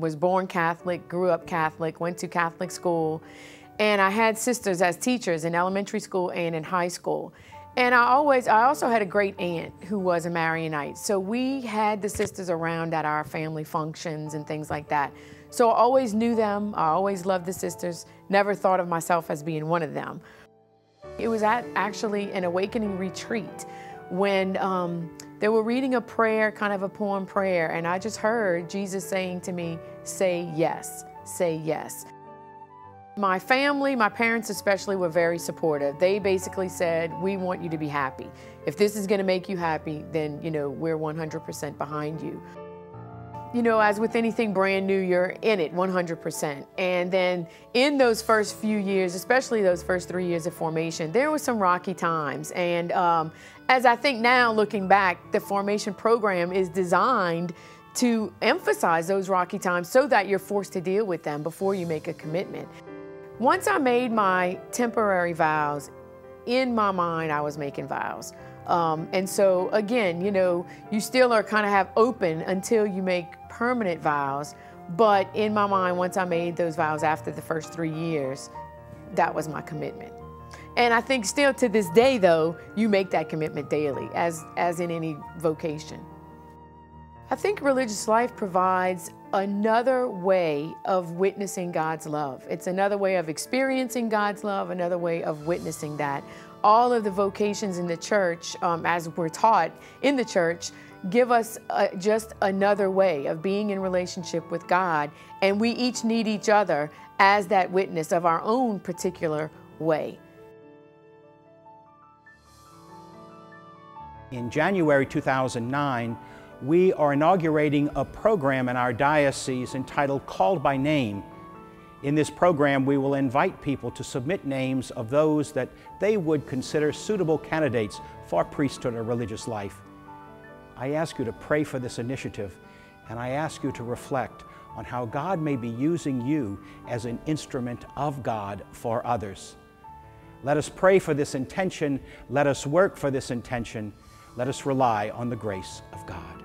was born Catholic, grew up Catholic, went to Catholic school, and I had sisters as teachers in elementary school and in high school. And I also had a great aunt who was a Marianite. So we had the sisters around at our family functions and things like that. So I always knew them. I always loved the sisters. Never thought of myself as being one of them. It was at actually an awakening retreat when they were reading a prayer, kind of a poem prayer, and I just heard Jesus saying to me, say yes, say yes. My family, my parents especially, were very supportive. They basically said, we want you to be happy. If this is gonna make you happy, then we're 100% behind you. As with anything brand new, you're in it 100%. And then in those first few years, especially those first 3 years of formation, there were some rocky times. And as I think now, looking back, the formation program is designed to emphasize those rocky times so that you're forced to deal with them before you make a commitment. Once I made my temporary vows, in my mind, I was making vows. And so again, you still are kind of have open until you make permanent vows. But in my mind, once I made those vows after the first 3 years, that was my commitment. And I think still to this day, though, you make that commitment daily, as in any vocation. I think religious life provides another way of witnessing God's love. It's another way of experiencing God's love, another way of witnessing that. All of the vocations in the church, as we're taught in the church, give us just another way of being in relationship with God, and we each need each other as that witness of our own particular way. In January 2009, we are inaugurating a program in our diocese entitled Called by Name. In this program, we will invite people to submit names of those that they would consider suitable candidates for priesthood or religious life. I ask you to pray for this initiative, and I ask you to reflect on how God may be using you as an instrument of God for others. Let us pray for this intention. Let us work for this intention. Let us rely on the grace of God.